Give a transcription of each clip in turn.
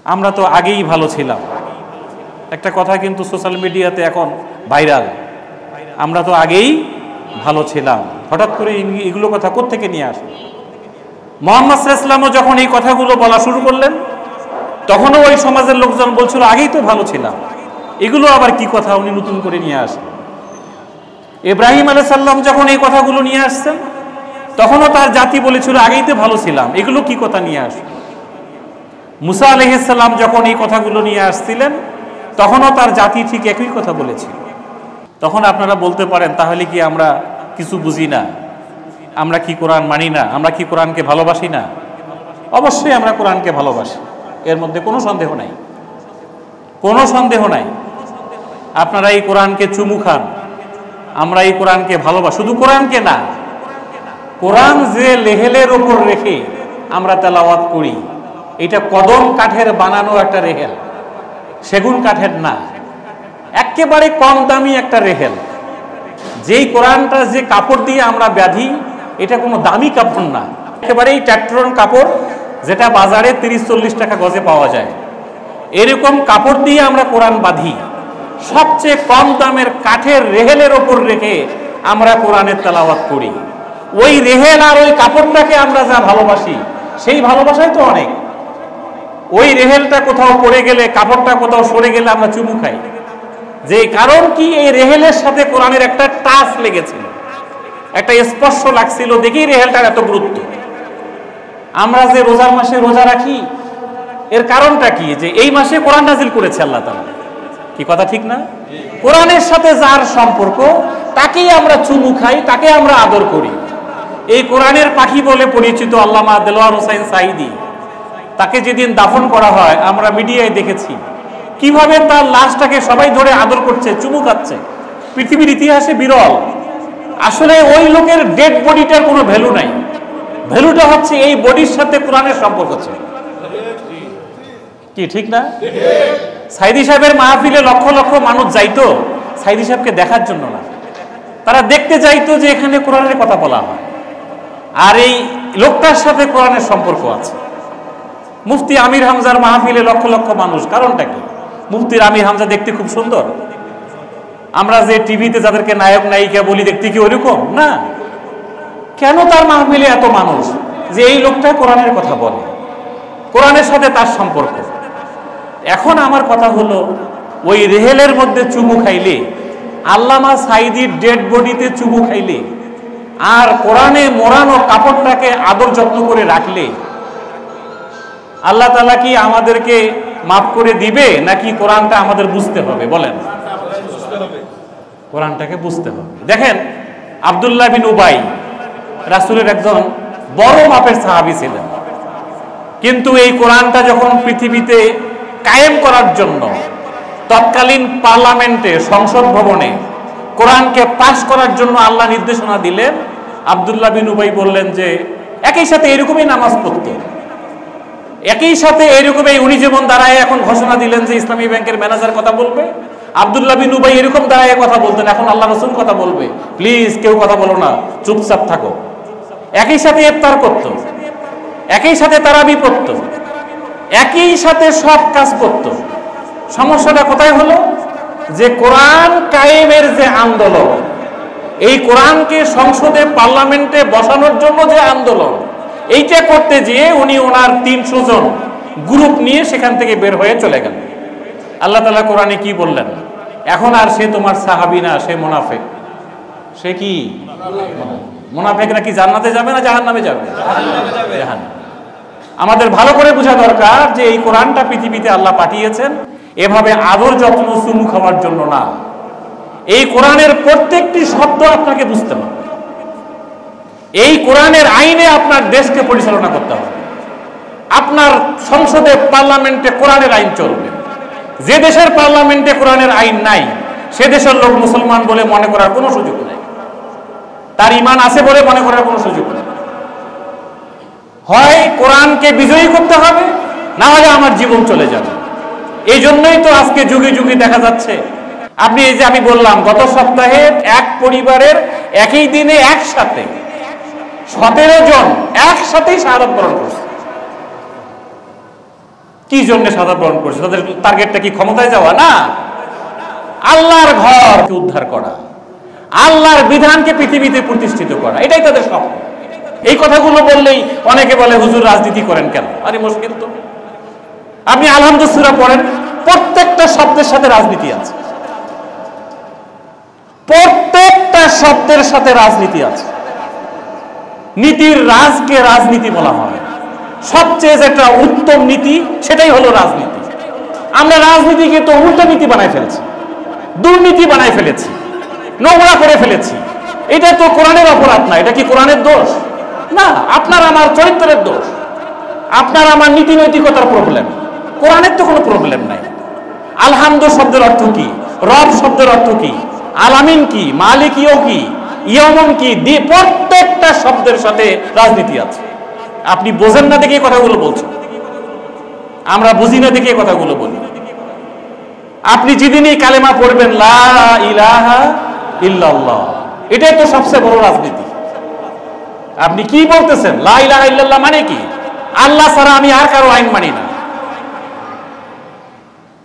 আমরা তো আগেই ভালো ছিলাম, একটা কথা কিন্তু সোশ্যাল মিডিয়াতে এখন ভাইরাল। আমরা তো আগেই ভালো ছিলাম, হঠাৎ করে এগুলো কথা কোত্থেকে নিয়ে আসে? মুহাম্মদ সাল্লাল্লাহু আলাইহি ওয়াসাল্লামও যখন এই কথাগুলো বলা শুরু করলেন, তখনও ওই সমাজের লোকজন বলছিল আগেই তো ভালো ছিলাম, এগুলো আবার কি কথা উনি নতুন করে নিয়ে আসেন। ইব্রাহিম আলাইহিস সালাম যখন এই কথাগুলো নিয়ে আসছেন, তখনও তার জাতি বলেছিল আগেই তো ভালো ছিলাম, এগুলো কি কথা নিয়ে আসে। মুসা আলাইহিস সালাম যখন এই কথাগুলো নিয়ে আসছিলেন, তখনও তার জাতি ঠিক একই কথা বলেছিল। তখন আপনারা বলতে পারেন, তাহলে কি আমরা কিছু বুঝি না? আমরা কি কোরআন মানি না? আমরা কি কোরআনকে ভালোবাসি না? অবশ্যই আমরা কোরআনকে ভালোবাসি, এর মধ্যে কোনো সন্দেহ নাই, কোনো সন্দেহ নাই। আপনারা এই কোরআনকে চুমু খান, আমরা এই কোরআনকে ভালোবাসি। শুধু কোরআনকে না, কোরআন যে লেহেলের ওপর রেখে আমরা তেলাওয়াত করি, এটা কদম কাঠের বানানো একটা রেহেল, সেগুন কাঠের না, একেবারে কম দামি একটা রেহেল। যেই কোরআনটা যে কাপড় দিয়ে আমরা বাঁধি, এটা কোনো দামি কাপড় না, একেবারেই ট্যাট্রন কাপড়, যেটা বাজারে 30-40 টাকা গজে পাওয়া যায়, এরকম কাপড় দিয়ে আমরা কোরআন বাঁধি। সবচেয়ে কম দামের কাঠের রেহেলের ওপর রেখে আমরা কোরআনের তেলাওয়াত করি। ওই রেহেল আর ওই কাপড়টাকে আমরা যা ভালোবাসি, সেই ভালোবাসাই তো অনেক। ওই রেহেলটা কোথাও পড়ে গেলে, কাপড়টা কোথাও সরে গেলে আমরা চুমু খাই, যে কারণ কি এই রেহেলের সাথে কোরআনের একটা টাচ লেগেছিল, একটা স্পর্শ লাগছিল, দেখি রেহেলটার এত গুরুত্ব। আমরা যে রোজার মাসে রোজা রাখি, এর কারণটা কি? যে এই মাসে কোরআন নাজিল করেছে আল্লাহ তাআলা। কি কথা ঠিক না? কোরআনের সাথে যার সম্পর্ক, তাকেই আমরা চুমু খাই, তাকে আমরা আদর করি। এই কোরআনের পাখি বলে পরিচিত আল্লামা দেলোয়ার হোসাইন সাঈদী, তাকে যেদিন দাফন করা হয়, আমরা মিডিয়ায় দেখেছি কিভাবে তার লাশটাকে সবাই ধরে আদর করছে, চুমু খাচ্ছে। পৃথিবীর ইতিহাসে বিরল। আসলে ওই লোকের ডেড বডিটার কোনো ভ্যালু নাই, ভ্যালুটা হচ্ছে এই বডির সাথে কোরআনের সম্পর্ক ছিল। কি ঠিক না? সাঈদী সাহেবের মাহফিলে লক্ষ লক্ষ মানুষ যাইতো সাঈদী সাহেবকে দেখার জন্য না, তারা দেখতে যাইতো যে এখানে কোরআনের কথা বলা হয়, আর এই লোকটার সাথে কোরআনের সম্পর্ক আছে। মুফতি আমির হামজার মাহফিলে লক্ষ লক্ষ মানুষ, কারণটা কি? মুফতির আমির হামজা দেখতে খুব সুন্দর, আমরা যে টিভিতে যাদেরকে নায়ক নায়িকা বলি দেখতে কি ওইরকম না? কেন তার মাহফিলে এত মানুষ? যে এই লোকটা কোরআনের কথা বলে, কোরআনের সাথে তার সম্পর্ক। এখন আমার কথা হলো, ওই রেহেলের মধ্যে চুমু খাইলে, আল্লামা সাঈদীর ডেড বডিতে চুমু খাইলে, আর কোরআনে মোড়ানো কাপড়টাকে আদর যত্ন করে রাখলে, আল্লাহ তাআলা কি আমাদেরকে মাফ করে দিবে, নাকি কোরআনটা আমাদের বুঝতে হবে? বলেন, কোরআনটাকে বুঝতে হবে। দেখেন, আব্দুল্লাহ বিন উবাই রাসূলের একজন বড় মাপের সাহাবী ছিলেন, কিন্তু এই কোরআনটা যখন পৃথিবীতে কায়েম করার জন্য তৎকালীন পার্লামেন্টে, সংসদ ভবনে কোরআনকে পাস করার জন্য আল্লাহ নির্দেশনা দিলেন, আব্দুল্লাহ বিন উবাই বললেন যে একই সাথে এরকমই নামাজ পড়তে, একই সাথে এরকমই। উনি যেমন দাঁড়ায় এখন ঘোষণা দিলেন যে ইসলামী ব্যাংকের ম্যানেজার কথা বলবে, আব্দুল্লাহ বিন উবাই এরকম দাঁড়ায় কথা বলতেন, এখন আল্লাহ রাসূল কথা বলবে, প্লিজ কেউ কথা বলো না, চুপচাপ থাকো। একই সাথে ইফতার করত, একই সাথে তারাবি পড়ত, একই সাথে সব কাজ করত। সমস্যাটা কোথায় হলো? যে কোরআন কায়েমের যে আন্দোলন, এই কোরআনকে সংসদে পার্লামেন্টে বসানোর জন্য যে আন্দোলন, এইটা করতে গিয়ে উনি ওনার 300 জন গ্রুপ নিয়ে সেখান থেকে বের হয়ে চলে গেলেন। আল্লাহ তাআলা কোরআনে কি বললেন? এখন আর সে তোমার সাহাবী না, সে মুনাফিক। সে কি মুনাফিকরা কি জান্নাতে যাবে না জাহান্নামে যাবে? জাহান্নামে। আমাদের ভালো করে বোঝা দরকার যে এই কোরআনটা পৃথিবীতে আল্লাহ পাঠিয়েছেন এভাবে আদর যত্ন চুমু খাওয়ার জন্য না। এই কোরআনের প্রত্যেকটি শব্দ আপনাকে বুঝতে হবে। এই কোরআনের আইনে আপনার দেশকে পরিচালনা করতে হবে। আপনার সংসদে, পার্লামেন্টে কোরআনের আইন চলবে। যে দেশের পার্লামেন্টে কোরআনের আইন নাই, সে দেশের লোক মুসলমান বলে মনে করার কোনো সুযোগ নেই, তার ঈমান আছে বলে মনে করার কোনো সুযোগ নেই। হয় কোরআনকে বিজয়ী করতে হবে, না হলে আমার জীবন চলে যাবে। এই জন্যই তো আজকে যুগে যুগে দেখা যাচ্ছে, আপনি এই যে আমি বললাম গত সপ্তাহে এক পরিবারের একই দিনে একসাথে 17 জন একসাথেই শাহাদাত বরণ করছে। কি জন্য সাজা বরণ করছে? তাদের টার্গেটটা কি ক্ষমতায় যাওয়া? না, আল্লাহর ঘরকে উদ্ধার করা, আল্লাহর বিধানকে পৃথিবীতে প্রতিষ্ঠিত করা, এটাই তাদের স্বপ্ন। এই কথাগুলো বললেই অনেকে বলে হুজুর রাজনীতি করেন কেন? আরে মুশকিল তো। আপনি আলহামদুলিল্লাহ সূরা পড়েন, প্রত্যেকটা শব্দের সাথে রাজনীতি আছে, প্রত্যেকটা শব্দের সাথে রাজনীতি আছে। নীতির রাজকে রাজনীতি বলা হয়। সবচেয়ে যেটা উত্তম নীতি সেটাই হলো রাজনীতি। আমরা রাজনীতিকে তো উল্টো নীতি বানাই ফেলেছি, দুর্নীতি বানাই ফেলেছি, নোংরা করে ফেলেছি। এটা তো কোরআনের অপরাধ না, এটা কি কোরআনের দোষ? না, আপনার আমার চরিত্রের দোষ, আপনার আমার নীতি নৈতিকতার প্রবলেম। কোরআনের তো কোনো প্রবলেম নাই। আলহামদু শব্দের অর্থ কি? রব শব্দের অর্থ কি? আলামিন কি? মালিকিও কি? ইয়মন কি? প্রত্যেকটা শব্দের সাথে রাজনীতি আছে। আপনি বোঝেন না দেখে কথাগুলো বলছেন, আমরা বুঝি না দেখে কথাগুলো বলি। আপনি যেদিনই কালেমা পড়বেন লা ইলাহা ইল্লাল্লাহ, এটাই তো সবচেয়ে বড় রাজনীতি। আপনি কি বলতেছেন? লা ইলাহা ইল্লাল্লাহ মানে কি? আল্লাহ ছাড়া আমি আর কারো আইন মানি না।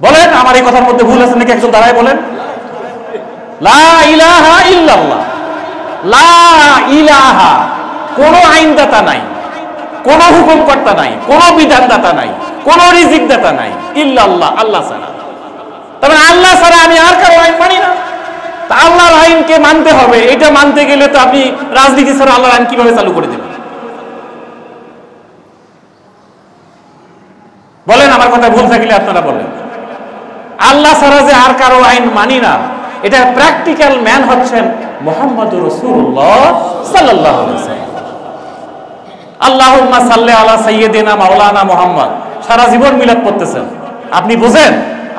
বলেন, আমার এই কথার মধ্যে ভুল আছে নাকি? একজন দাঁড়ায় বলেন লা ইলাহা ইল্লাল্লাহ। লা ইলাহা, কোন আইনদাতা নাই, কোন হুকুমকর্তা নাই, কোন বিধানদাতা নাই, কোন রিজিকদাতা নাই, ইল্লাল্লাহ, আল্লাহ ছাড়া। তবে আল্লাহ ছাড়া আমি আর কারো আইন মানি না। তা আল্লাহর আইনকে মানতে হবে। এটা মানতে গেলে তো আপনি রাজনীতি ছাড়া আল্লাহর আইন কিভাবে চালু করে দেবেন? বলেন, আমার কথা ভুল থাকলে আপনারা বলেন। আল্লাহ ছাড়া যে আর কারো আইন মানি না, এটা প্র্যাকটিক্যাল ম্যান হচ্ছেন মুহাম্মদুর রাসূলুল্লাহ সাল্লাল্লাহু আলাইহি ওয়াসাল্লাম। আল্লাহুম্মা সাল্লি আলা সাইয়্যিদিনা মাওলানা মুহাম্মদ, সারা জীবন মিলাদ পড়তেছেন, আপনি বুঝেন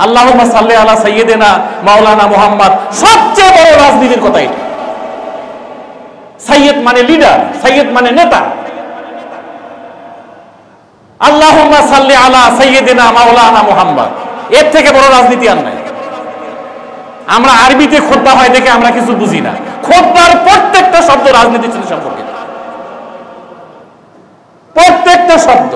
আল্লাহুম্মা সাল্লি আলা সাইয়্যিদিনা মাওলানা মুহাম্মদ সবচেয়ে বড় রাজনীতির কথা এটা। সাইয়্যিদ মানে লিডার, সাইয়্যিদ মানে নেতা। আল্লাহুম্মা সাল্লি আলা সাইয়্যিদিনা মাওলানা মুহাম্মদ, এর থেকে বড় রাজনীতি আর নাই। আমরা আরবিতে খুতবা হয় দেখে আমরা কিছু বুঝি না। খুতবার প্রত্যেকটা শব্দ রাজনীতির সাথে সম্পর্কিত, প্রত্যেকটা শব্দ।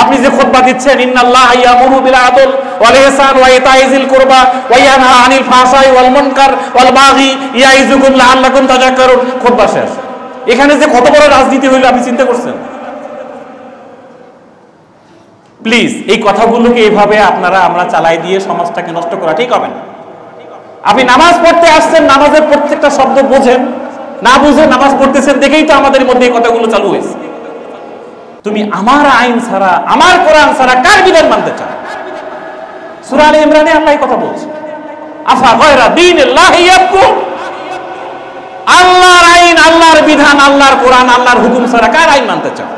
আপনি যে খুতবা দিচ্ছেন, ইন্নাল্লাহা ইয়ামুরু বিল আদল ওয়াল ইহসান ওয়া ইতাই যিল কুরবা ওয়া ইয়ানহা আনিল ফাহশাই ওয়াল মুনকার ওয়াল বাগি ইয়াইযুকুম লাআল্লাকুম তাযাক্কারুন, খুতবা শেষ। এখানে যে কত বড় রাজনীতি হইল আপনি চিন্তা করছেন? প্লিজ এই কথাগুলোকে এইভাবে আমরা চালাই দিয়ে সমাজটাকে নষ্ট করা ঠিক হবে না। আপনি নামাজ পড়তে আসছেন, নামাজের প্রত্যেকটা শব্দ বোঝেন, না বুঝে নামাজ পড়তেছেন দেখেই তো আমাদের মধ্যে এই কথাগুলো চালু হয়েছে। তুমি আমার আইন ছাড়া, আমার কোরআন ছাড়া কার বিধান মানতে চাও? সূরা আলে ইমরানে আল্লাহ এই কথা বলছে, আফা গায়রা দীনিল্লাহি ইয়াবকুন। আল্লাহর আইন, আল্লাহর বিধান, আল্লাহর কোরআন, আল্লাহর হুকুম ছাড়া কার আইন মানতে চাও?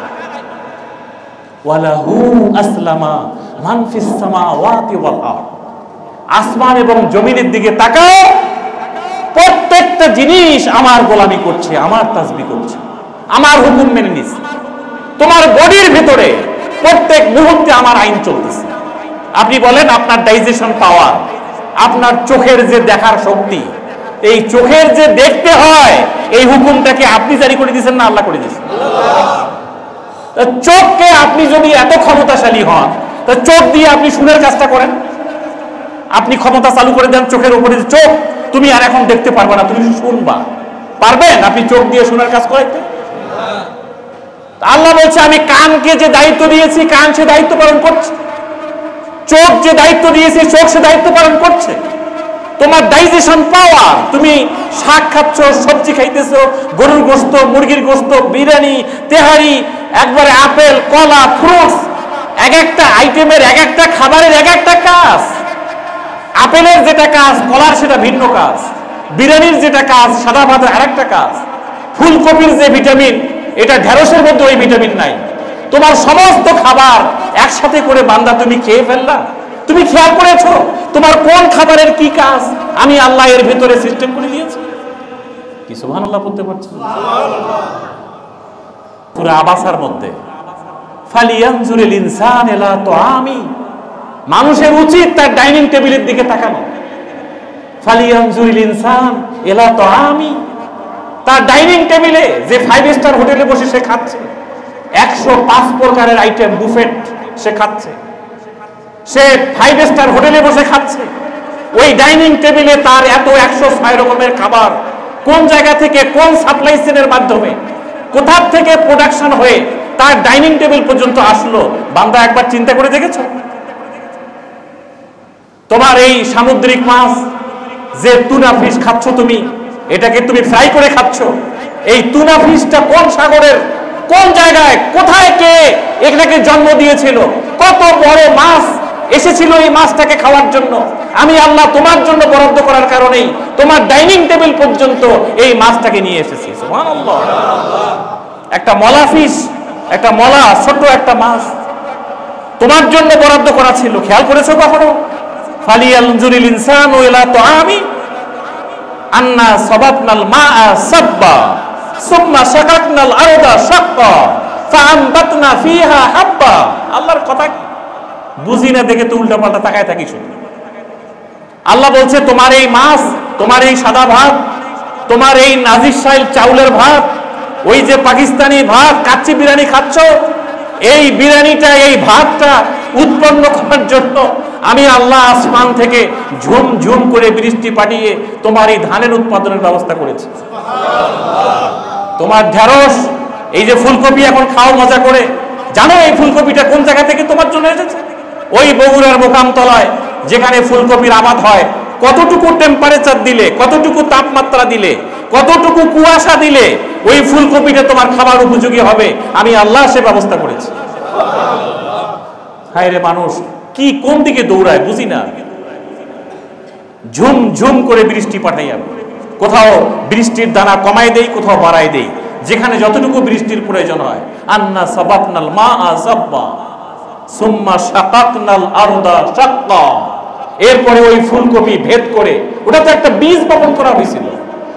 ওয়ালাহু আসলামা মান ফিস সামাওয়াতি ওয়াল আরদ। আসমান এবং জমিনের দিকে তাকাও, প্রত্যেকটা জিনিস আমার গোলামি করছে, আমার তাসবিহ করছে, আমার হুকুম মেনে নিচ্ছে। তোমার বডির ভিতরে প্রত্যেক মুহূর্তে আমার আইন চলতেছে। আপনি বলেন, আপনার ডাইজেশন পাওয়ার, আপনার চোখের যে দেখার শক্তি, এই চোখের যে দেখতে হয়, এই হুকুমটাকে আপনি জারি করে দিয়েছেন না আল্লাহ করে দিয়েছেন? চোখকে আপনি যদি এত ক্ষমতাশালী হন, তা চোখ দিয়ে আপনি শুনের কাজটা করেন। আপনি ক্ষমতা চালু করে দেন চোখের উপরে, চোখ তুমি আর এখন দেখতে পারবে না, তুমি শুনবা। পারবেন আপনি চোখ দিয়ে শোনার কাজ করাইতে? আল্লাহ বলছে, আমি কানকে যে দায়িত্ব দিয়েছি, কান সে দায়িত্ব পালন করছে। চোখ যে দায়িত্ব দিয়েছি, চোখ সে দায়িত্ব পালন করছে। তোমার ডাইজেশন পাওয়ার, তুমি শাক খাচ্ছ, সবজি খাইতেছো, গরুর গোশত, মুরগির গোশত, বিরিয়ানি, তেহারি, একবারে আপেল, কলা, ফ্রুটস, এক একটা আইটেমের, এক একটা খাবারের এক একটা কাজ। আপেলের যেটা কাজ, কলার সেটা ভিন্ন কাজ। বিরিয়ানির যেটা কাজ, সাদা ভাতের আরেকটা কাজ। ফুলকপির যে ভিটামিন, এটা ঢেঁড়সের মধ্যে ওই ভিটামিন নাই। তোমার সমস্ত খাবার একসাথে করে বান্দা তুমি খেয়ে ফেললা। তুমি খেয়াল করেছো তোমার কোন খাবারের কি কাজ আমি আল্লাহ এর ভিতরে সিস্টেম করে দিয়েছি? কি সুবহানাল্লাহ বলতে পারছেন? সূরা আবাসার মধ্যে ফালিয়ানজুরিল ইনসান ইলা তুআমি, মানুষের উচিত তার ডাইনিং টেবিলের দিকে তাকানো। ফালিয়ানজুরিল ইনসান ইলা তুআমি, তার ডাইনিং টেবিলে যে 5 স্টার হোটেলে বসে সে খাচ্ছে, 105 প্রকারের আইটেম বুফেট সে খাচ্ছে। সে 5 স্টার হোটেলে বসে খাচ্ছে, ওই ডাইনিং টেবিলে তার এত 106 রকমের খাবার কোন জায়গা থেকে, কোন সাপ্লাই চেনের মাধ্যমে, কোথা থেকে প্রোডাকশন হয়ে তার ডাইনিং টেবিল পর্যন্ত আসলো, বান্দা একবার চিন্তা করে দেখেছো? তোমার এই সামুদ্রিক মাছ, যে টুনা ফিশ খাচ্ছ তুমি, এটাকে তুমি ফ্রাই করে খাচ্ছ, এই টুনা ফিশটা কোন সাগরের, কোন জায়গায়, কোথায় কে এটাকে জন্ম দিয়েছিল, কত বড় মাছ এসেছিল এই মাছটাকে খাওয়ার জন্য। আমি আল্লাহ তোমার জন্য বরাদ্দ করার কারণেই তোমার ডাইনিং টেবিল পর্যন্ত এই মাছটাকে নিয়ে এসেছি। সুবহানাল্লাহ। একটা মলা ফিশ, একটা মলা, ছোট একটা মাছ তোমার জন্য বরাদ্দ করা ছিল। খেয়াল করেছো কখনো? ফালিয়ানজুরিল ইনসানু ইলা তাআমি আন্না সাবাবনাল মা'a সাব্বা সুম্মা শাকাকনাল আরদা শাক্কা ফাআনবাতনা ফিহা হাব্বা। আল্লাহর কথা বুঝি না দেখে তো উল্টাপাল্টা তাকায় থাকি শুধু। আল্লাহ বলছে তোমার এই মাছ, তোমার এই সাদা ভাত, তোমার এই নাজির শাইল চাউলের ভাত, ওই যে পাকিস্তানি ভাত, কাচ্চি বিরিয়ানি খাচ্ছ, এই বিরিয়ানিটা, এই ভাতটা উৎপন্ন করার জন্য আমি আল্লাহ আসমান থেকে ঝুম ঝুম করে বৃষ্টি পাঠিয়ে তোমার এই ধানের উৎপাদনের ব্যবস্থা করেছি। তোমার ঢেঁড়স, এই যে ফুলকপি এখন খাও মজা করে, জানো এই ফুলকপিটা কোন জায়গা থেকে তোমার জন্য এসেছে? ওই বগুড়ার মোকামতলায় যেখানে ফুলকপির আবাদ হয়, কতটুকু টেম্পারেচার দিলে, কতটুকু তাপমাত্রা দিলে, কতটুকু কুয়াশা দিলে ওই ফুলকপিটা তোমার খাবার উপযোগী হবে, আমি আল্লাহ সে ব্যবস্থা করেছি। হায় রে মানুষ কি কোন দিকে দৌড়ায় বুঝি না। ঝুম ঝুম করে বৃষ্টি পাঠাই আমি, কোথাও বৃষ্টির দানা কমাই দেই, কোথাও বাড়াই দেই, যেখানে যতটুকু বৃষ্টির প্রয়োজন হয়। আন্না সাবাবনাল মা'a সাব্বা সুম্মা শাকাকনাল আরদা শাক্কা। এরপরে ওই ফুলকপি ভেদ করে, ওটা তো একটা বীজ বপন করা হয়েছিল,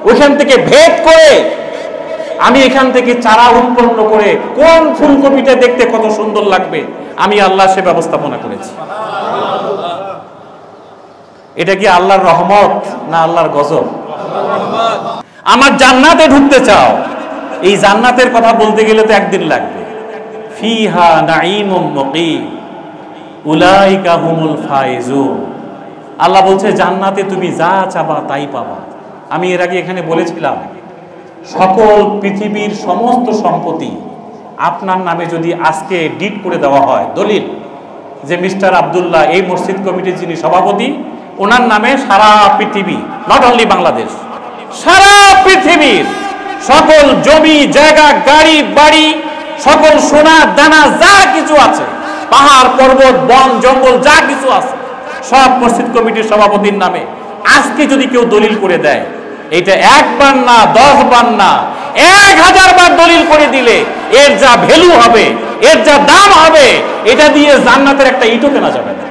ওইখান থেকে ভেদ করে আমি এখান থেকে চারা উৎপন্ন করে কোন ফুলকপিটা দেখতে কত সুন্দর লাগবে আমি আল্লাহ সে ব্যবস্থাপনা করেছি। এটা কি আল্লাহর রহমত না আল্লাহর গজব? আমার জান্নাতে ঢুকতে চাও, এই জান্নাতের কথা বলতে গেলে তো একদিন লাগবে। ফিহা নাঈমুম মুকিম উলাইকা হুমুল ফাইজুন। আল্লাহ বলছে জান্নাতে তুমি যা চাবা তাই পাবা। আমি এর আগে এখানে বলেছিলাম, সকল পৃথিবীর সমস্ত সম্পত্তি আপনার নামে যদি আজকে ডিড করে দেওয়া হয়, দলিল যে মিস্টার আব্দুল্লাহ এই মসজিদ কমিটির যিনি সভাপতি, ওনার নামে সারা পৃথিবী, নট অনলি বাংলাদেশ, সারা পৃথিবীর সকল জমি জায়গা, গাড়ি বাড়ি, সকল সোনা দানা যা কিছু আছে, পাহাড় পর্বত বন জঙ্গল যা কিছু আছে, সব মসজিদ কমিটির সভাপতির নামে আজকে যদি কেউ দলিল করে দেয়, এটা একবার না 10 বার না 1000 বার দলিল করে দিলে এর যা ভ্যালু হবে, এর যা দাম হবে, এটা দিয়ে জান্নাতের একটা ইটও কেনা যাবে না।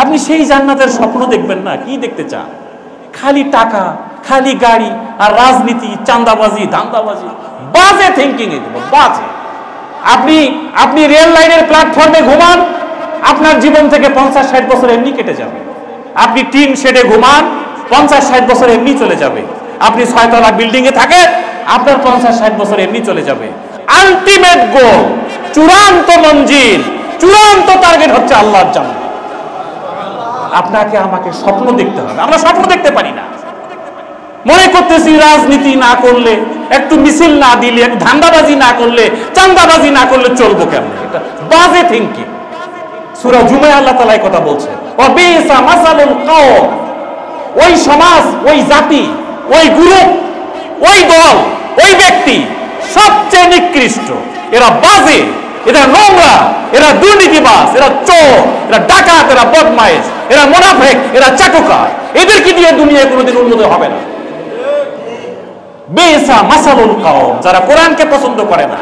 আপনি সেই জান্নাতের স্বপ্ন দেখবেন না, কি দেখতে চান? খালি টাকা, খালি গাড়ি আর রাজনীতি, চাঁদাবাজি, ধান্দাবাজি, বাজে থিঙ্কিং। বাজে। আপনি রেল লাইনের প্ল্যাটফর্মে ঘুমান, আপনার জীবন থেকে 50-60 বছর এমনি কেটে যাবে। আপনি টিন শেডে ঘুমান, 50-60 বছর এমনি চলে যাবে। আপনি 6 তলা বিল্ডিং এ থাকেন, আপনার 50-60 বছর এমনি চলে যাবে। আলটিমেট গোল, চূড়ান্ত মঞ্জিল, চূড়ান্ত টার্গেট হচ্ছে আল্লাহর জান্নাত। আপনাকে আমাকে স্বপ্ন দেখতে হবে, আমরা স্বপ্ন দেখতে পারি না। মনে করতেছি রাজনীতি না করলে, একটু মিছিল না দিলে, একটু ধান্দাবাজি না করলে, চাঁদাবাজি না করলে চলবো কেমন? এটা বাজে থিঙ্কিং। সূরা জুমায় আল্লাহ তাআলা এই কথা বলছে, ওয়াবিসা মাসালুল কওম। ওই সমাজ, ওই জাতি, ওই গ্রুপ, ওই দল, ওই ব্যক্তি সবচেয়ে নিকৃষ্ট। এরা বাজে, এরা নোংরা, এরা দুর্নীতিবাজ, এরা চোর, এরা ডাকাত, এরা বদমাইশ, এরা মুনাফিক, এরা চাটুকার। এদেরকে দিয়ে দুনিয়ায় কোনোদিন উন্নতি হবে না। বিসা মাসালুল কওম, যারা কোরআনকে পছন্দ করে না,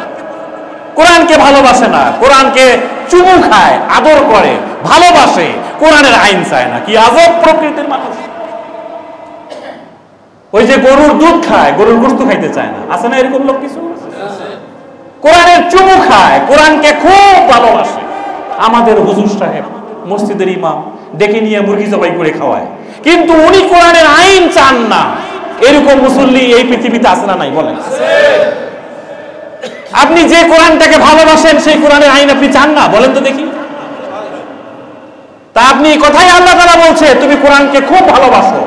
কোরআনকে ভালোবাসে না, কোরআনকে চুমু খায়, আদর করে, ভালোবাসে, কোরআনের আইন চায় না। কি আজব প্রকৃতির মানুষ! ওই যে গরুর দুধ খায়, গরুর গোশত খাইতে চায় না, আছে না এরকম লোক কিছু? কোরআনের চুমু খায়, কোরআনকে খুব ভালোবাসে। আমাদের হুজুর সাহেব মসজিদের ইমাম ডেকে নিয়ে মুরগি জবাই করে খাওয়ায়, কিন্তু উনি কোরআনের আইন চান না। এরকম মুসল্লি এই পৃথিবীতে আছে না নাই বলেন? আপনি যে কোরআনটাকে ভালোবাসেন সেই কোরআনের আইন আপনি চান না? বলেন তো দেখি। তা আপনি কথাই আল্লাহ তাআলা বলছে তুমি কোরআনকে খুব ভালোবাসো,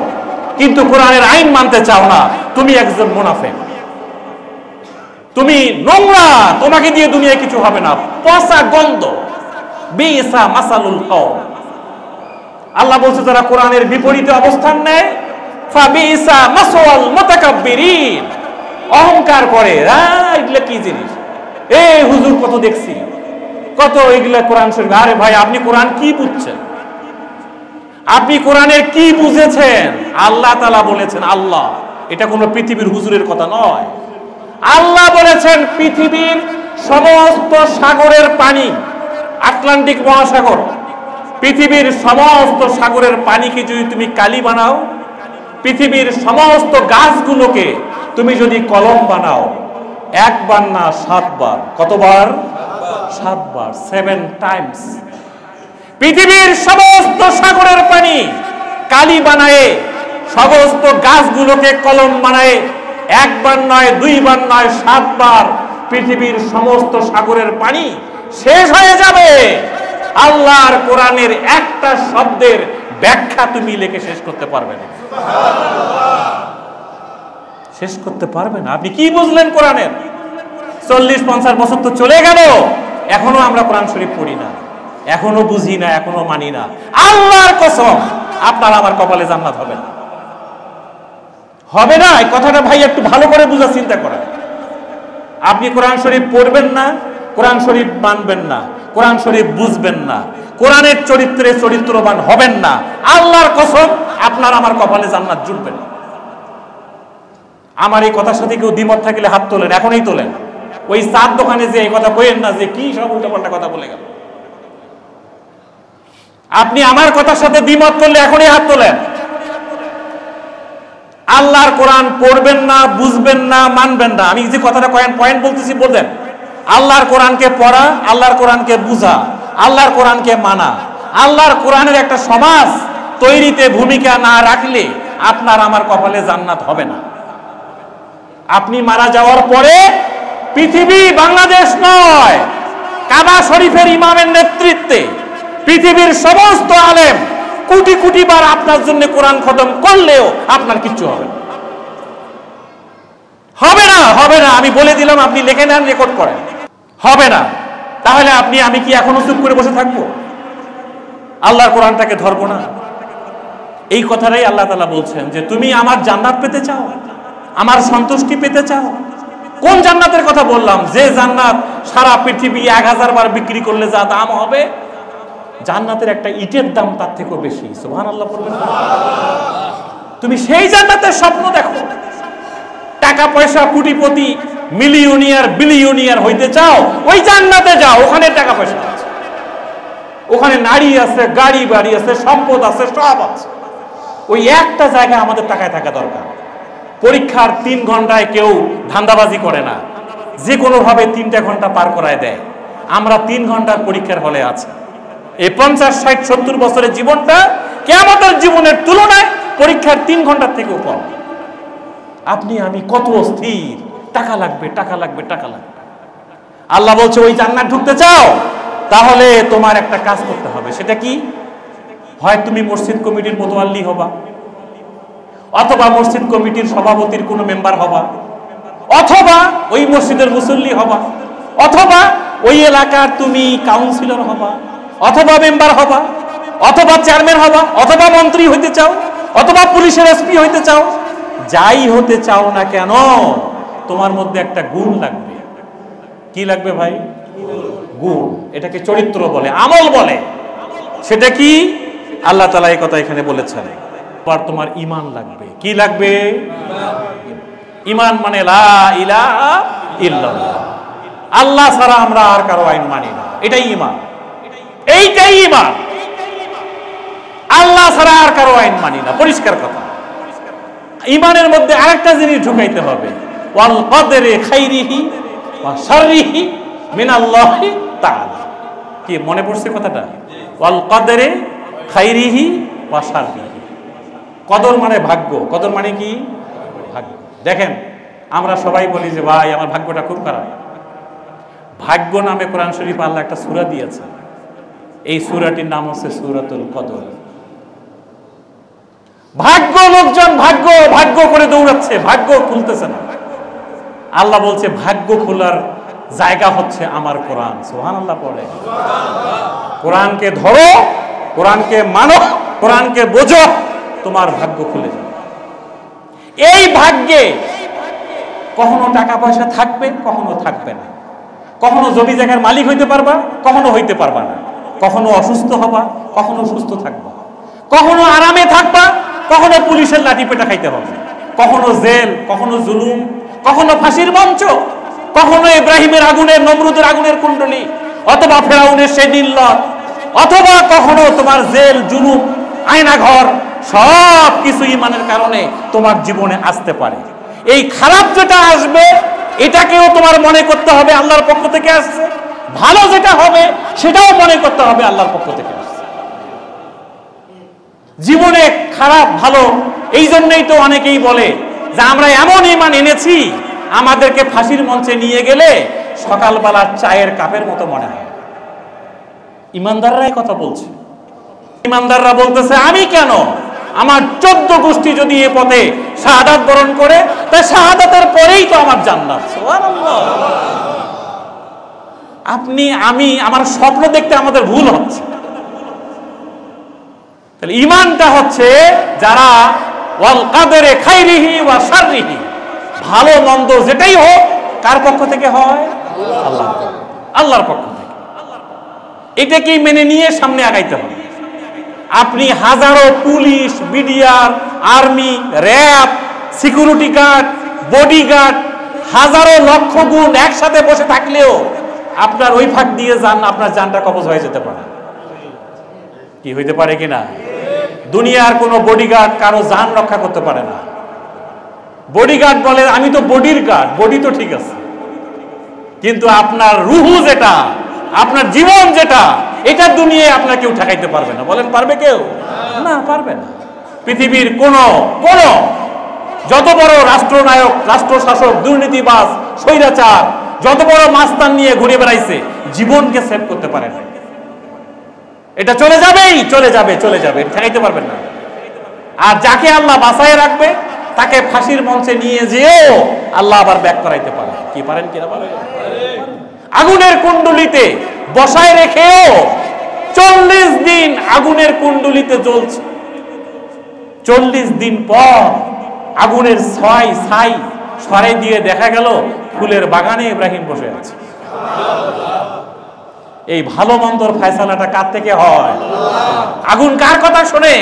কিন্তু কোরআনের আইন মানতে চাও না, তুমি একজন মুনাফিক, তুমি নোংরা, তোমাকে দিয়ে দুনিয়ায় কিছু হবে না, পচা গন্ধ, বিসা মাসালুল কওম। আল্লাহ বলছে যারা কোরআনের বিপরীতে অবস্থান নেয়, ফাবিসা মাসওয়াল মুতাকাব্বিরিন, অহংকার করে, এগুলা কি জিনিস, এই হুজুর কত দেখছি, কত এগুলা কোরআন শরীফ। আরে ভাই, আপনি কোরআন কি বুঝছেন? আপনি কোরআনের কি বুঝেছেন? আল্লাহ তাআলা বলেছেন, আল্লাহ, এটা কোনো পৃথিবীর হুজুরের কথা নয়। আল্লাহ বলেছেন পৃথিবীর সমস্ত সাগরের পানি, আটলান্টিক মহাসাগর, পৃথিবীর সমস্ত সাগরের পানিকে যদি তুমি কালি বানাও, পৃথিবীর সমস্ত গাছগুলোকে তুমি যদি কলম বানাও, একবার না 7 বার। কতবার? 7 বার, 7 টাইমস। পৃথিবীর সমস্ত সাগরের পানি কালি বানায়, সমস্ত গাছগুলোকে কলম বানায়, একবার নয়, 2 বার নয়, 7 বার পৃথিবীর সমস্ত সাগরের পানি শেষ হয়ে যাবে। আল্লাহর কোরআনের একটা শব্দের ব্যাখ্যা তুমি লিখে শেষ করতে পারবে না, শেষ করতে পারবে না। আপনি কি বুঝলেন কোরআনের? 40-50 বছর তো চলে গেল, এখনো আমরা কোরআন শরীফ পড়ি না, এখনো বুঝি না, এখনো মানি না। আল্লাহর কসম, আপনার আমার কপালে জান্নাত হবে না, হবে না। এই কথাটা ভাই একটু ভালো করে বুঝা চিন্তা করেন। আপনি কোরআন শরীফ পড়বেন না, কোরআন শরীফ মানবেন না, কোরআন শরীফ বুঝবেন না, কোরআনের চরিত্রে চরিত্রবান হবেন না, আল্লাহর কসম আপনার আমার কপালে জান্নাত জুটবে না। আমার এই কথার সাথে কেউ দ্বিমত থাকলে হাত তোলেন, এখনই তোলেন। ওই চার দোকানে যে এই কথা কইেন না যে কি সব উল্টাপাল্টা কথা বলে গেল। আপনি আমার কথার সাথে দ্বিমত করলে এখনই হাত তোলেন। আল্লাহর কোরআন পড়বেন না, বুঝবেন না, মানবেন না। আমি যে কথাটা পয়েন্ট বলতেছি বলবেন, আল্লাহর কোরআনকে পড়া, আল্লাহর কোরআনকে বুঝা, আল্লাহর কোরআনকে মানা, আল্লাহর কোরআনের একটা সমাজ তৈরিতে ভূমিকা না রাখলে আপনার আমার কপালে জান্নাত হবে না। আপনি মারা যাওয়ার পরে পৃথিবী, বাংলাদেশ নয়, কাবা শরীফের ইমামের নেতৃত্বে পৃথিবীর সমস্ত আলেম কোটি কোটি বার আপনার জন্য কোরআন খতম করলেও আপনার কিচ্ছু হবে না, হবে না, হবে না। আমি বলে দিলাম, আপনি লিখে নেন, রেকর্ড করেন, হবে না। তাহলে আমি কি এখনো চুপ করে বসে থাকবো? আল্লাহর কোরআনটাকে ধরবো না? এই কথাটাই আল্লাহ তাআলা বলছেন যে তুমি আমার জান্নাত পেতে চাও, আমার সন্তুষ্টি পেতে চাও। কোন জান্নাতের কথা বললাম? যে জান্নাত সারা পৃথিবী 1000 বার বিক্রি করলে যা দাম হবে, জান্নাতের একটা ইটের দাম তার থেকেও বেশি। সুবহানাল্লাহ বলবেন। তুমি সেই জান্নাতের স্বপ্ন দেখো। টাকা পয়সা, কোটিপতি, মিলিয়নিয়ার, বিলিয়নিয়ার হইতে চাও, ওই জান্নাতে যাও, ওখানে টাকা পয়সা আছে, ওখানে নারী আছে, গাড়ি বাড়ি আছে, সম্পদ আছে, সব আছে। ওই একটা জায়গায় আমাদের টাকায় থাকা দরকার। পরীক্ষার 3 ঘন্টায় কেউ ধান্দাবাজি করে না, যে কোনো ভাবে 3টা ঘন্টা পার করায় দেয়। আমরা 3 ঘন্টার পরীক্ষার হলে আছি। এই 50, 60, 70 বছরের জীবনটা কিয়ামতের জীবনের তুলনায় পরীক্ষার 3 ঘন্টার থেকেও কম। আপনি আমি কত অস্থির, টাকা লাগবে, টাকা লাগবে, টাকা লাগবে। আল্লাহ বলছে ওই জান্নাত ঢুকতে চাও, তাহলে তোমার একটা কাজ করতে হবে। সেটা কি? হয় তুমি মসজিদ কমিটির মোতাওয়াল্লি হবা, অথবা মসজিদ কমিটির সভাপতির কোনো মেম্বার হবা, অথবা ওই মসজিদের মুসল্লি হবা, অথবা ওই এলাকার তুমি কাউন্সিলর হবা, অথবা মেম্বার হবা, অথবা চেয়ারম্যান হবা, অথবা মন্ত্রী হইতে চাও, অথবা পুলিশের এসপি হইতে চাও। যাই হতে চাও না কেন, তোমার মধ্যে একটা গুণ লাগবে। কি লাগবে ভাই? গুণ। এটাকে চরিত্র বলে, আমল বলে। সেটা কি? আল্লাহ তাআলা এই কথা এখানে বলেছেন। আর তোমার ঈমান লাগবে। কি লাগবে? ঈমান মানে লা ইলাহা ইল্লাল্লাহ, আল্লাহ ছাড়া আমরা আর কারো আইন মানি না, এটাই ঈমান। এইটাই ঈমান, আল্লাহ ছাড়া আর কারো আইন মানি না, পরিষ্কার কথা। ঈমানের মধ্যে আরেকটা জিনিস ঢুকাইতে হবে, ওয়াল কদরি খাইরিহি ওয়া শাররিহি মিনাল্লাহি তাআলা। কি মনে পড়ছে কথাটা? ওয়াল কদরি খাইরিহি ওয়া শাররিহি। কদর মানে ভাগ্য, কদর মানে কি? ভাগ্য। দেখেন, আমরা সবাই বলি যে ভাই আমার ভাগ্যটা খুব খারাপ, ভাগ্য নামে কোরআন শরীফ আল্লাহ একটা সূরা দিয়েছে, এই সূরাটির নাম হচ্ছে সূরাতুল কদর। ভাগ্য, লোকজন ভাগ্য ভাগ্য করে দৌড়াচ্ছে, ভাগ্য খুলতেছে না। আল্লাহ বলছে ভাগ্য খোলার জায়গা হচ্ছে আমার কোরআন। সুবহানাল্লাহ পড়ে। কোরআনকে ধরো, কোরআনকে মানো, কোরআনকে বোঝো, তোমার ভাগ্য খুলে যাবে। এই ভাগ্যে কখনো টাকা পয়সা থাকবে, কখনো থাকবে না। কখনো জমি জায়গার মালিক হইতে পারবা, কখনো হইতে পারবা না। কখনো অসুস্থ হবা, কখনো সুস্থ থাকবা। কখনো আরামে থাকবা, কখনো পুলিশের লাঠি পেটা খাইতে হবে। কখনো জেল, কখনো জুলুম, কখনো ফাঁসির মঞ্চ, কখনো ইব্রাহিমের আগুনের, নমরুদের আগুনের কুণ্ডলী, অথবা ফেরাউনের সেই নীলনদ, অথবা কখনো তোমার জেল, জুলুম, আয়না ঘর, সব কিছু ঈমানের কারণে তোমার জীবনে আসতে পারে। এই খারাপ যেটা আসবে এটাকেও তোমার মনে করতে হবে আল্লাহর পক্ষ থেকে আসছে, ভালো যেটা হবে সেটাও মনে করতে হবে আল্লাহর পক্ষ থেকে আসছে। জীবনে খারাপ ভালো, এই জন্যই তো অনেকেই বলে যে আমরা এমন ঈমান এনেছি আমাদেরকে ফাঁসির মঞ্চে নিয়ে গেলে সকালবেলার চায়ের কাপের মতো মনে হয়। ঈমানদাররাই কথা বলছে। ঈমানদাররা বলতেছে আমি কেন, আমার 14 গোষ্ঠী যদি এ পথে শাহাদাত বরণ করে, তাই শাহাদাতের পরেই তো আমার জান্নাত। সুবহানাল্লাহ। আপনি আমি আমার স্বপ্ন দেখতে আমাদের ভুল হচ্ছে। তাহলে ঈমানটা হচ্ছে যারা ওয়াল কাদরে খাইরিহি ওয়া শাররিহি, ভালো মন্দ যেটাই হোক কার পক্ষ থেকে হয়? আল্লাহর পক্ষ থেকে। এটাকেই মেনে নিয়ে সামনে আগাইতে হবে। আপনি হাজারো police, BDR, army, RAB, security guard, bodyguard, হাজারো লক্ষ গুণ একসাথে বসে থাকলেও আপনার ওই ফাঁক দিয়ে যান, আপনার জানটা কবজ হয়ে যেতে পারে। কি হইতে পারে কিনা? দুনিয়ার কোনো বডিগার্ড কারো জান রক্ষা করতে পারে না। বডিগার্ড বলে আমি তো বডির গার্ড, বডি তো ঠিক আছে, কিন্তু আপনার রুহু যেটা, আপনার জীবন যেটা, এটা দুনিয়ায় আপনার কেউ ঠেকাইতে পারবে না। বলেন পারবে কেউ? না, পারবে না। পৃথিবীর কোন যত বড় রাষ্ট্রনায়ক, রাষ্ট্রশাসক, দুর্নীতিবাজ, স্বৈরাচার, যত বড় মাস্তান নিয়ে ঘুরে বেড়াইছে, জীবনকে সেভ করতে পারে না। এটা চলে যাবেই, চলে যাবে, চলে যাবে, ঠেকাইতে পারবেন না। আর যাকে আল্লাহ বাঁচায় রাখবে তাকে ফাঁসির মঞ্চে নিয়ে যেও আল্লাহ আবার ব্যাক করাইতে পারে। কি পারেন কিনা বলেন? আগুনের কুণ্ডলিতে বসায় রেখেও 40 দিন আগুনের কুণ্ডলিতে জ্বলছে। 40 দিন পর আগুনের ছাই সরাই দিয়ে দেখা গেল ফুলের বাগানে ইব্রাহিম বসে আছে। এই ভালো মন্দর ফয়সালাটা কার থেকে হয়? আগুন কার কথা শোনে?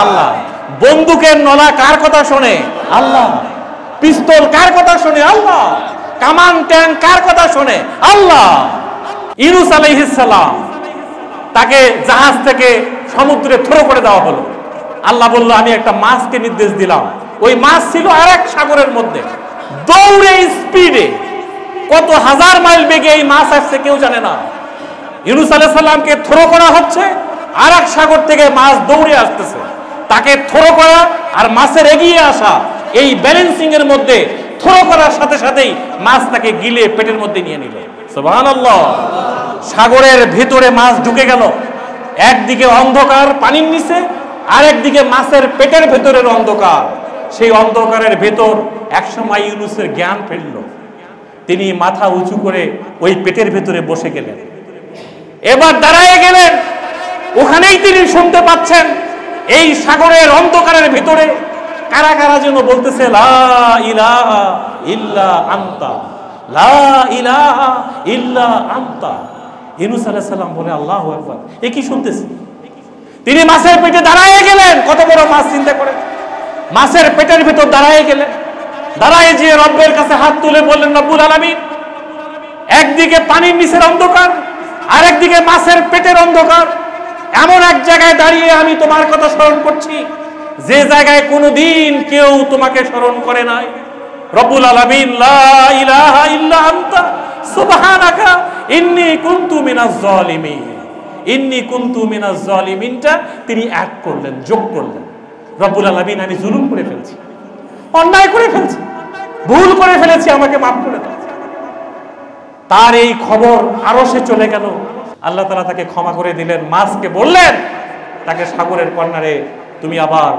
আল্লাহ। বন্দুকের নলা কার কথা শোনে? আল্লাহ। পিস্তল কার কথা শোনে? আল্লাহ। কামান ট্যাঙ্ক কার কথা শোনে? আল্লাহ। ইউনূস আলাইহিস সালাম, তাকে জাহাজ থেকে সমুদ্রে থ্রো করে দেওয়া হলো। আল্লাহ বলল আমি একটা মাছকে নির্দেশ দিলাম, ওই মাছ ছিল আরেক সাগরের মধ্যে, দৌড়ে স্পিডে কত হাজার মাইল বেগে এই মাছ আসছে কেউ জানে না। ইউনূস আলাইহিস সালামকে থ্রো করা হচ্ছে, আরেক সাগর থেকে মাছ দৌড়ে আসতেছে, তাকে থ্রো করা আর মাছের এগিয়ে আসা, এই ব্যালেন্সিং এর মধ্যে থ্রো করার সাথে সাথেই মাছ তাকে গিলে পেটের মধ্যে নিয়ে নিল। সুবহানাল্লাহ। সাগরের ভিতরে মাছ ঢুকে গেল, একদিকে অন্ধকার পানির নিচে, আরেকদিকে মাছের পেটের ভেতরের অন্ধকার। সেই অন্ধকারের ভেতর একসময় ইউনূসের জ্ঞান ফিরল, তিনি মাথা উঁচু করে ওই পেটের ভেতরে বসে গেলেন। এবার দাঁড়ায় গেলেন, ওখানেই তিনি শুনতে পাচ্ছেন এই সাগরের অন্ধকারের ভিতরে কারা কারা যেন বলতেছে লা ইলাহা ইল্লা আনতা, লা ইলাহা ইল্লা আনতা। ইউনূস আলাইহিস সালাম বলে আল্লাহু আকবার, এ কি শুনতেছি? তিনি মাছের পেটে দাঁড়ায় গেলেন, কত বড় মাছ চিন্তা করেন, মাছের পেটের ভিতর দাঁড়ায় গেলেন। দাঁড়ায় যে রব্বের কাছে হাত তুলে বললেন রব্বুল আলামিন, একদিকে পানির নিচের অন্ধকার, আরেকদিকে মাছের পেটের অন্ধকার, এমন এক জায়গায় দাঁড়িয়ে আমি তোমার কথা স্মরণ করছি যে জায়গায় কোনোদিন কেউ তোমাকে স্মরণ করে নাই। রব্বুল আলামিন লা ইলাহা ইল্লা আনতা সুবহানাকা ইন্নী কুনতু মিনাজ জালিমিন, ইন্নী কুনতু মিনাজ জালিমিনটা তিনি এক করলেন, যোগ করলেন। রব্বুল আলামিন আমি জুলুম করে ফেলছি, অন্যায় করে ফেলছি, ভুল করে ফেলেছি, আমাকে মাফ করে দাও। তার এই খবর আরো সে চলে গেল। আল্লাহ তাআলা তাকে ক্ষমা করে দিলেন। মাছকে বললেন তাকে সাগরের কর্নারে তুমি আবার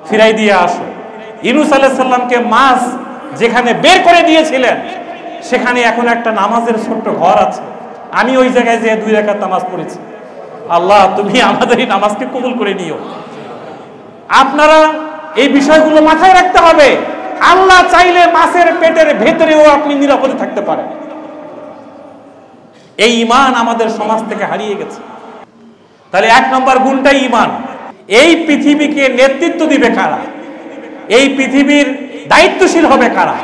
ফিরাই দিয়ে আসো। ইউনূস আলাইহিস সালামকে মাছ যেখানে বের করে দিয়েছিলেন সেখানে এখন একটা নামাজের ছোট্ট ঘর আছে। আমি ওই জায়গায় যে 2 রাকাত নামাজ পড়েছি। আল্লাহ তুমি আমাদের এই নামাজকে কবুল করে নিও। আপনারা এই বিষয়গুলো মাথায় রাখতে হবে। আল্লাহ চাইলে মাছের পেটের ভেতরেও আপনি নিরাপদে থাকতে পারেন। এই ঈমান আমাদের সমাজ থেকে হারিয়ে গেছে। তাহলে 1 নম্বর গুণটাই ঈমান। এই পৃথিবীকে নেতৃত্ব দিবে কারা? এই পৃথিবীর দায়িত্বশীল হবে কারা?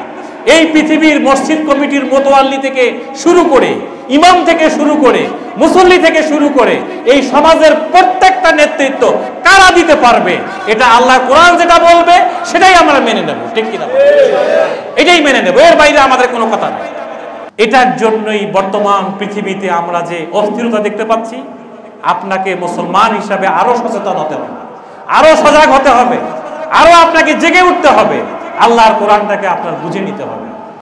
এই পৃথিবীর মসজিদ কমিটির মোতোয়াল্লি থেকে শুরু করে, ইমাম থেকে শুরু করে, মুসল্লি থেকে শুরু করে এই সমাজের প্রত্যেকটা নেতৃত্ব কারা দিতে পারবে? এটা আল্লাহ কোরআন যেটা বলবে সেটাই আমরা মেনে নেব। ঠিক কিনা? এটাই মেনে নেব, এর বাইরে আমাদের কোনো কথা নেই। এটার জন্যই বর্তমান পৃথিবীতে আমরা যে অস্থিরতা দেখতে পাচ্ছি। আপনাকে মুসলমান হিসাবে আরো সচেতন হতে হবে, আরো সজাগ হতে হবে, আরো আপনাকে জেগে উঠতে হবে। আল্লাহর কোরআনটাকে আপনার বুঝে নিতে হবে।